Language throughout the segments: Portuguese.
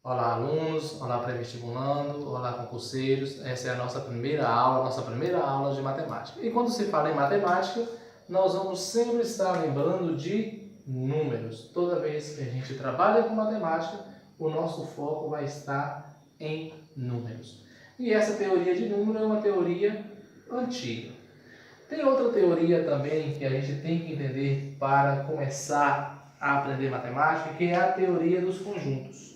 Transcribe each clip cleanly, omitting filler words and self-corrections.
Olá, alunos, olá pré-vestibulando, olá concurseiros. Essa é a nossa primeira aula de matemática. E quando se fala em matemática, nós vamos sempre estar lembrando de números. Toda vez que a gente trabalha com matemática, o nosso foco vai estar em números. E essa teoria de número é uma teoria antiga. Tem outra teoria também que a gente tem que entender para começar a aprender matemática, que é a teoria dos conjuntos,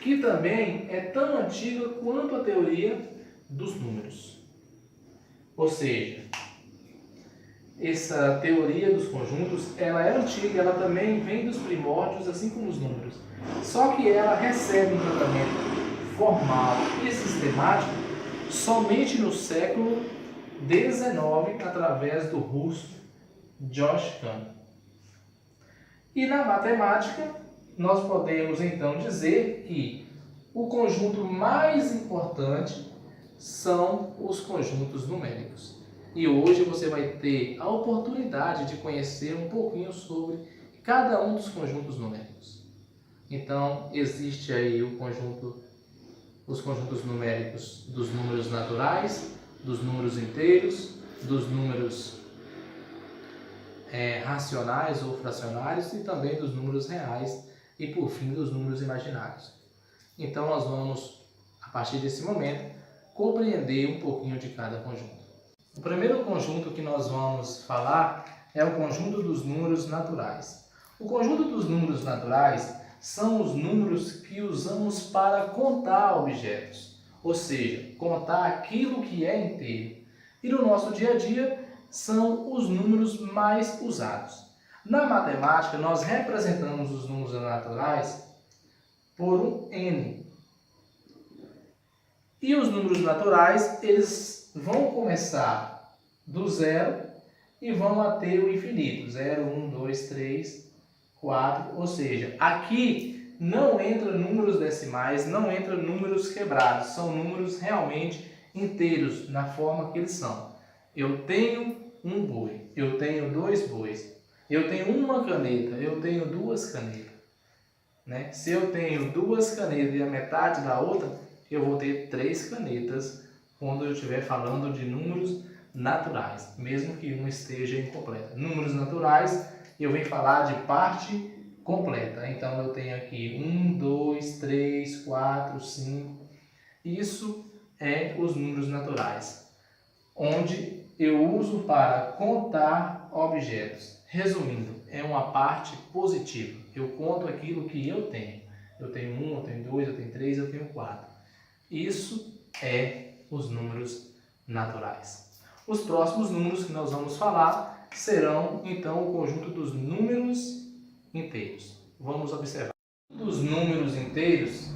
que também é tão antiga quanto a teoria dos números. Ou seja, essa teoria dos conjuntos, ela é antiga, ela também vem dos primórdios, assim como os números. Só que ela recebe um tratamento formal e sistemático somente no século XIX, através do russo George Cantor. E na matemática, nós podemos então dizer que o conjunto mais importante são os conjuntos numéricos. E hoje você vai ter a oportunidade de conhecer um pouquinho sobre cada um dos conjuntos numéricos. Então, existe aí os conjuntos numéricos dos números naturais, dos números inteiros, dos números racionais ou fracionários e também dos números reais e, por fim, dos números imaginários. Então, nós vamos, a partir desse momento, compreender um pouquinho de cada conjunto. O primeiro conjunto que nós vamos falar é o conjunto dos números naturais. O conjunto dos números naturais são os números que usamos para contar objetos, ou seja, contar aquilo que é inteiro. E no nosso dia a dia, são os números mais usados. Na matemática, nós representamos os números naturais por um n. E os números naturais, eles vão começar do zero e vão até o infinito. 0, 1, 2, 3, 4. Ou seja, aqui não entra números decimais, não entra números quebrados. São números realmente inteiros, na forma que eles são. Eu tenho um boi, eu tenho dois bois, eu tenho uma caneta, eu tenho duas canetas. Né? Se eu tenho duas canetas e a metade da outra, eu vou ter três canetas quando eu estiver falando de números naturais, mesmo que uma esteja incompleta. Números naturais, eu venho falar de parte completa. Então, eu tenho aqui 1, 2, 3, 4, 5. Isso é os números naturais, onde eu uso para contar objetos. Resumindo, é uma parte positiva. Eu conto aquilo que eu tenho. Eu tenho 1, eu tenho 2, eu tenho 3, eu tenho 4. Isso é os números naturais. Os próximos números que nós vamos falar serão, então, o conjunto dos números inteiros. Vamos observar. Os números inteiros,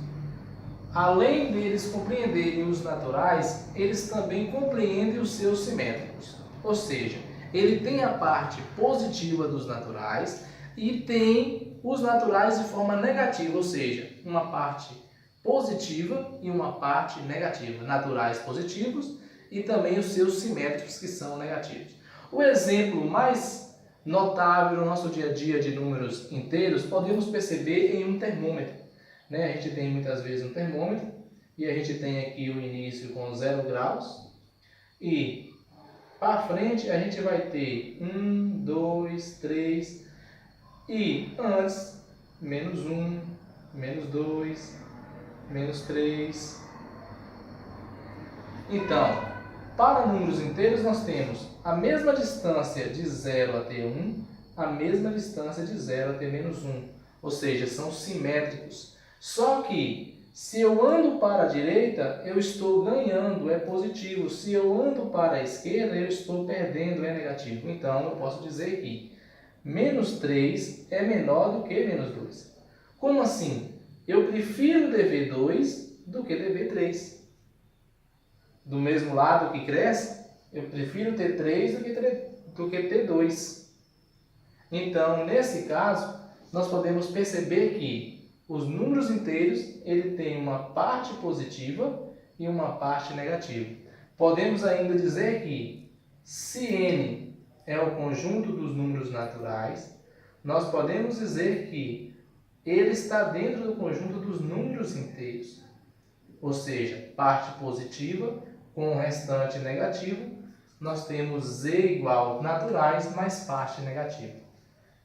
além deles compreenderem os naturais, eles também compreendem os seus simétricos. Ou seja, ele tem a parte positiva dos naturais e tem os naturais de forma negativa, ou seja, uma parte positiva e uma parte negativa. Naturais positivos e também os seus simétricos, que são negativos. O exemplo mais notável no nosso dia a dia de números inteiros podemos perceber em um termômetro. A gente tem muitas vezes um termômetro e a gente tem aqui o início com 0 graus e para frente a gente vai ter 1, 2, 3 e antes menos 1, menos 2, menos 3. Então, para números inteiros nós temos a mesma distância de 0 até 1, a mesma distância de 0 até menos 1, ou seja, são simétricos. Só que, se eu ando para a direita, eu estou ganhando, é positivo. Se eu ando para a esquerda, eu estou perdendo, é negativo. Então, eu posso dizer que menos 3 é menor do que menos 2. Como assim? Eu prefiro dever 2 do que dever 3. Do mesmo lado que cresce, eu prefiro ter 3 do que ter 2. Então, nesse caso, nós podemos perceber que os números inteiros, ele tem uma parte positiva e uma parte negativa. Podemos ainda dizer que, se n é o conjunto dos números naturais, nós podemos dizer que ele está dentro do conjunto dos números inteiros. inteiros. Ou seja, parte positiva com o restante negativo, nós temos z igual naturais mais parte negativa.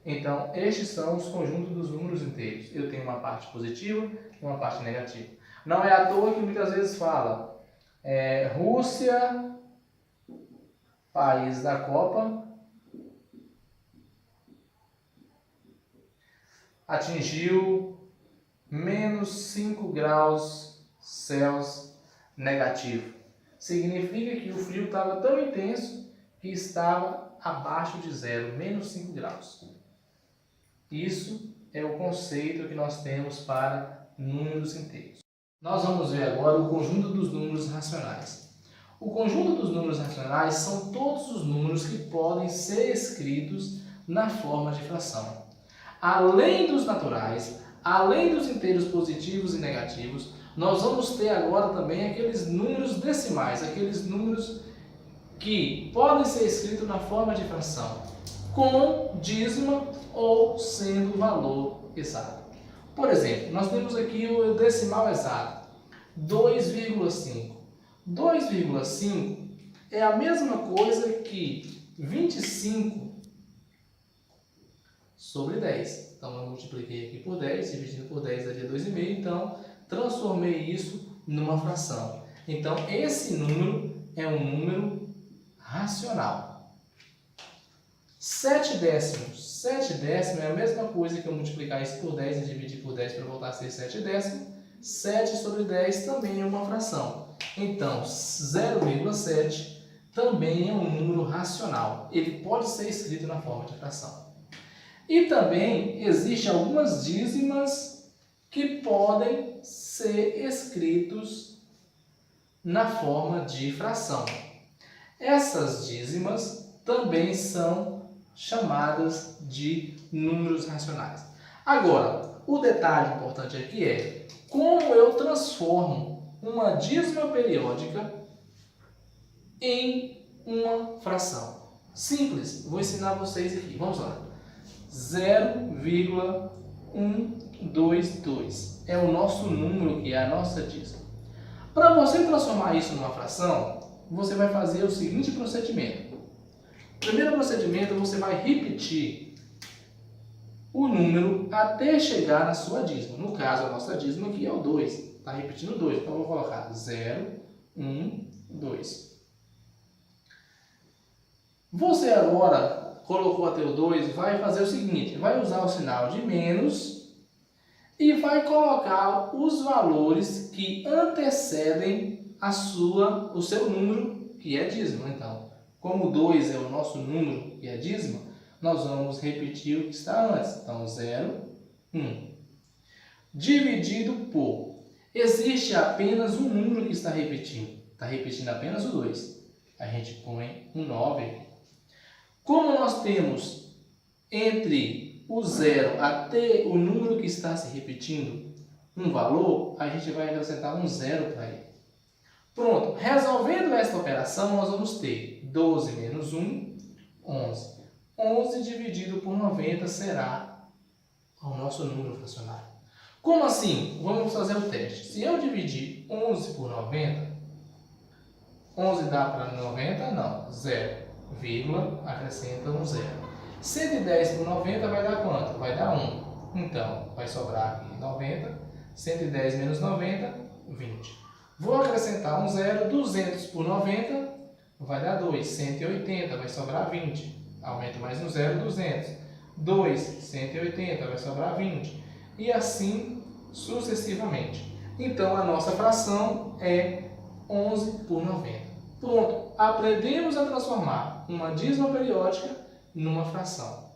Então, estes são os conjuntos dos números inteiros. Eu tenho uma parte positiva e uma parte negativa. Não é à toa que muitas vezes fala Rússia, país da Copa, atingiu menos 5 graus Celsius negativo. Significa que o frio estava tão intenso que estava abaixo de zero, menos 5 graus. Isso é o conceito que nós temos para números inteiros. Nós vamos ver agora o conjunto dos números racionais. O conjunto dos números racionais são todos os números que podem ser escritos na forma de fração. Além dos naturais, além dos inteiros positivos e negativos, nós vamos ter agora também aqueles números decimais, aqueles números que podem ser escritos na forma de fração, com dízima ou sendo valor exato. Por exemplo, nós temos aqui o decimal exato, 2,5. 2,5 é a mesma coisa que 25 sobre 10. Então, eu multipliquei aqui por 10, dividindo por 10 daria 2,5, então transformei isso numa fração. Então, esse número é um número racional. 7 décimos. 7 décimos é a mesma coisa que eu multiplicar isso por 10 e dividir por 10 para voltar a ser 7 décimos. 7 sobre 10 também é uma fração. Então, 0,7 também é um número racional. Ele pode ser escrito na forma de fração. E também existem algumas dízimas que podem ser escritos na forma de fração. Essas dízimas também são chamadas de números racionais. Agora, o detalhe importante aqui é como eu transformo uma dízima periódica em uma fração. Simples, vou ensinar vocês aqui. Vamos lá. 0,122 é o nosso número, que é a nossa dízima. Para você transformar isso numa fração, você vai fazer o seguinte procedimento. Primeiro procedimento, você vai repetir o número até chegar na sua dízima. No caso, a nossa dízima aqui é o 2. Está repetindo 2. Então, eu vou colocar 0, 1, 2. Você agora colocou até o 2, vai fazer o seguinte. Vai usar o sinal de menos e vai colocar os valores que antecedem o seu número, que é dízima. Então, como 2 é o nosso número, que é dízima, nós vamos repetir o que está antes. Então, 0, 1. Dividido por. Existe apenas um número que está repetindo. Está repetindo apenas o 2. A gente põe um 9 aqui. Como nós temos entre o 0 até o número que está se repetindo um valor, a gente vai acrescentar um 0 para ele. Pronto. Resolvendo esta operação, nós vamos ter 12 menos 1, 11. 11 dividido por 90 será o nosso número fracionário. Como assim? Vamos fazer o teste. Se eu dividir 11 por 90, 11 dá para 90? Não, 0, acrescenta um 0. 110 por 90 vai dar quanto? Vai dar 1. Então, vai sobrar aqui 90, 110 menos 90, 20. Vou acrescentar um 0, 200 por 90 vai dar 2, 180, vai sobrar 20. Aumento mais um 0, 200. 2, 180, vai sobrar 20. E assim sucessivamente. Então, a nossa fração é 11 por 90. Pronto, aprendemos a transformar uma dízima periódica numa fração.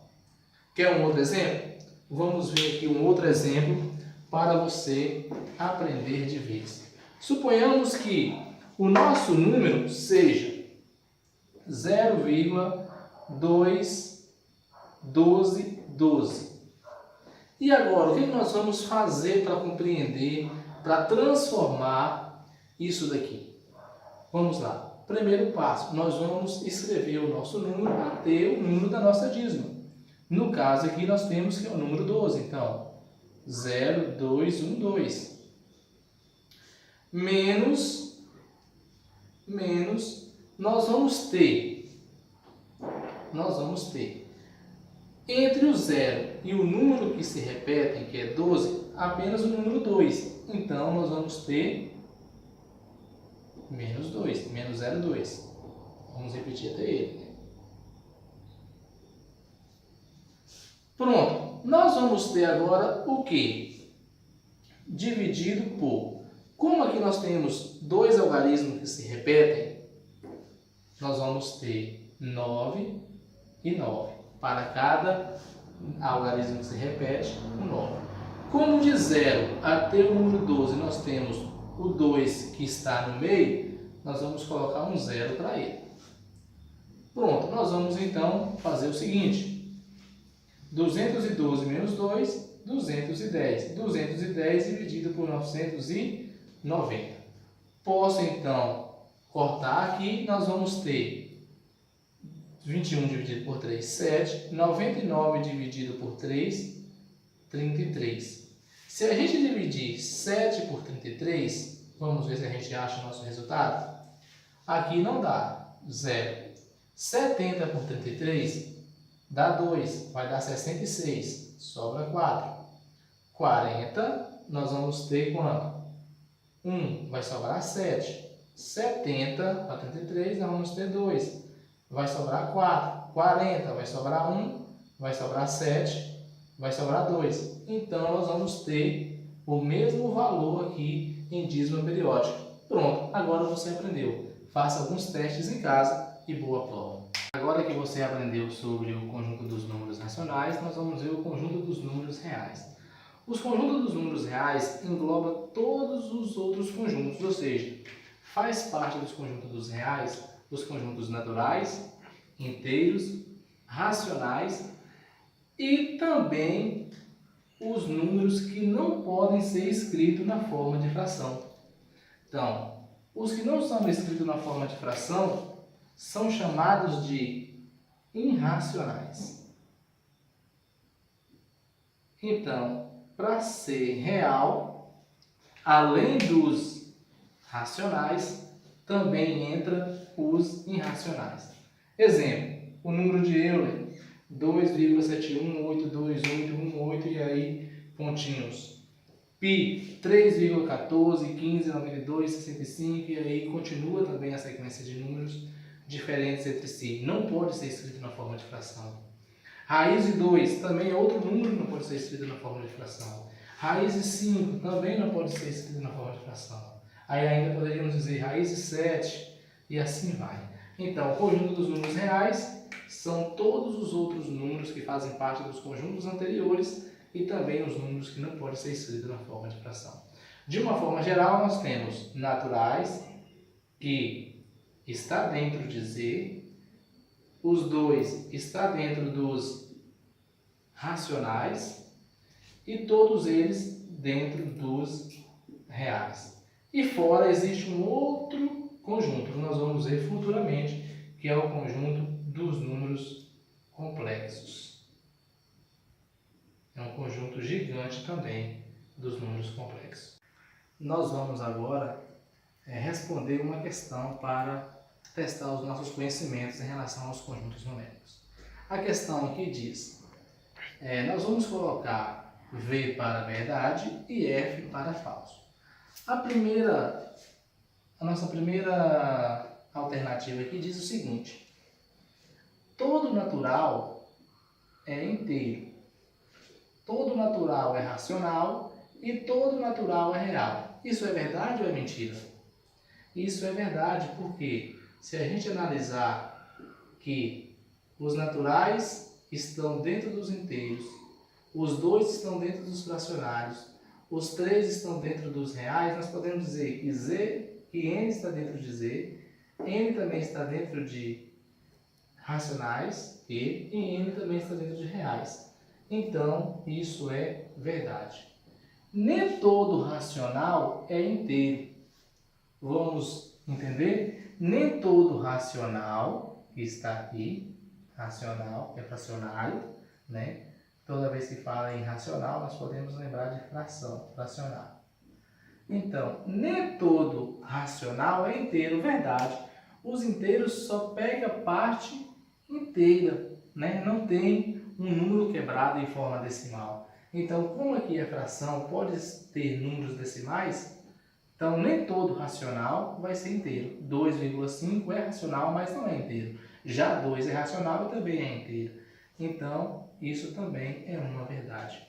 Quer um outro exemplo? Vamos ver aqui um outro exemplo para você aprender de vez. Suponhamos que o nosso número seja 0,212. E agora, o que nós vamos fazer para compreender, para transformar isso daqui? Vamos lá. Primeiro passo, nós vamos escrever o nosso número até o número da nossa dízima. No caso aqui, nós temos que é o número 12. Então, 0,212. menos, nós vamos ter entre o 0 e o número que se repetem, que é 12, apenas o número 2. Então, nós vamos ter menos 2, menos 0,2. Vamos repetir até ele. Pronto. Nós vamos ter agora o quê? Dividido por... Como aqui nós temos dois algarismos que se repetem, nós vamos ter 9 e 9. Para cada algarismo que se repete, um 9. Como de 0 até o número 12 nós temos o 2 que está no meio, nós vamos colocar um 0 para ele. Pronto, nós vamos então fazer o seguinte. 212 menos 2, 210. 210 dividido por 990. Posso então cortar aqui, nós vamos ter 21 dividido por 3, 7. 99 dividido por 3, 33. Se a gente dividir 7 por 33, vamos ver se a gente acha o nosso resultado. Aqui não dá, 0. 70 por 33 dá 2, vai dar 66, sobra 4. 40, nós vamos ter quanto? 1, vai sobrar 7. 70 para 33, nós vamos ter 2. Vai sobrar 4. 40, vai sobrar 1, vai sobrar 7, vai sobrar 2. Então, nós vamos ter o mesmo valor aqui em dízima periódica. Pronto, agora você aprendeu. Faça alguns testes em casa e boa prova. Agora que você aprendeu sobre o conjunto dos números racionais, nós vamos ver o conjunto dos números reais. Os conjuntos dos números reais englobam todos os outros conjuntos, ou seja, faz parte dos conjuntos dos reais os conjuntos naturais, inteiros, racionais e também os números que não podem ser escritos na forma de fração. Então, os que não são escritos na forma de fração são chamados de irracionais. Então, para ser real, além dos racionais, também entra os irracionais. Exemplo, o número de Euler, 2,71821818 e aí pontinhos. Pi, 3,14, 15, 92, 65 e aí continua também a sequência de números diferentes entre si. Não pode ser escrito na forma de fração. Raiz de 2 também é outro número, não pode ser escrito na forma de fração. Raiz de 5 também não pode ser escrito na forma de fração. Aí ainda poderíamos dizer raiz de 7 e assim vai. Então, o conjunto dos números reais são todos os outros números que fazem parte dos conjuntos anteriores e também os números que não podem ser escritos na forma de fração. De uma forma geral, nós temos naturais, que está dentro de Z, os dois está dentro dos racionais e todos eles dentro dos reais. E fora existe um outro conjunto, que nós vamos ver futuramente, que é o conjunto dos números complexos. É um conjunto gigante também dos números complexos. Nós vamos agora responder uma questão para testar os nossos conhecimentos em relação aos conjuntos numéricos. A questão aqui diz, nós vamos colocar V para verdade e F para falso. A nossa primeira alternativa aqui diz o seguinte: todo natural é inteiro, todo natural é racional e todo natural é real. Isso é verdade ou é mentira? Isso é verdade porque se a gente analisar que os naturais estão dentro dos inteiros, os dois estão dentro dos fracionários, os três estão dentro dos reais, nós podemos dizer que N está dentro de Z, N também está dentro de racionais e N também está dentro de reais. Então, isso é verdade. Nem todo racional é inteiro. Vamos entender? Nem todo racional que está aqui, racional é fracionário, né? Toda vez que fala em racional, nós podemos lembrar de fração, fracionário. Então, nem todo racional é inteiro, verdade. Os inteiros só pega parte inteira, né? Não tem um número quebrado em forma decimal. Então, como aqui é fração, pode ter números decimais, então nem todo racional vai ser inteiro. 2,5 é racional, mas não é inteiro. Já 2 é racional e também é inteiro. Então, isso também é uma verdade.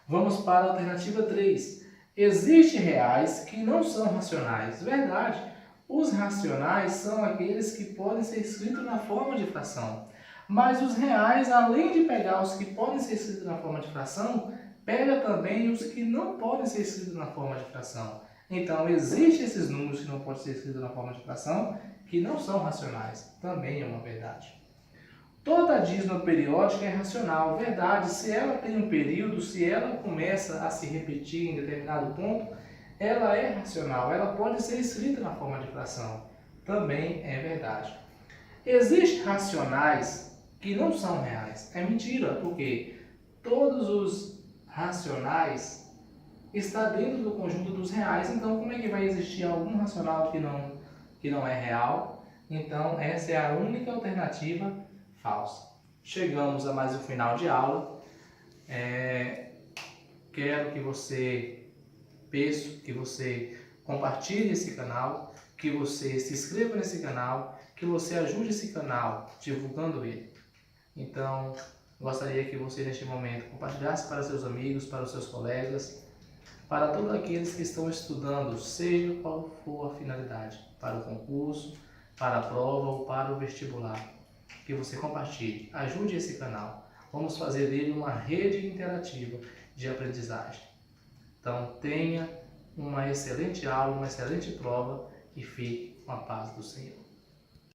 Vamos para a alternativa 3. Existem reais que não são racionais. Verdade. Os racionais são aqueles que podem ser escritos na forma de fração. Mas os reais, além de pegar os que podem ser escritos na forma de fração, pega também os que não podem ser escritos na forma de fração. Então, existem esses números que não podem ser escritos na forma de fração, que não são racionais. Também é uma verdade. Toda dízima periódica é racional. Verdade, se ela tem um período, se ela começa a se repetir em determinado ponto, ela é racional. Ela pode ser escrita na forma de fração. Também é verdade. Existem racionais que não são reais. É mentira, porque todos os racionais estão dentro do conjunto dos reais. Então, como é que vai existir algum racional que não é real? Então, essa é a única alternativa falsa. Chegamos a mais um final de aula. Quero que peço que você compartilhe esse canal, que você se inscreva nesse canal, que você ajude esse canal divulgando ele. Então, gostaria que você neste momento compartilhasse para seus amigos, para os seus colegas, para todos aqueles que estão estudando, seja qual for a finalidade, para o concurso, para a prova ou para o vestibular. Que você compartilhe, ajude esse canal. Vamos fazer dele uma rede interativa de aprendizagem. Então, tenha uma excelente aula, uma excelente prova e fique com a paz do Senhor.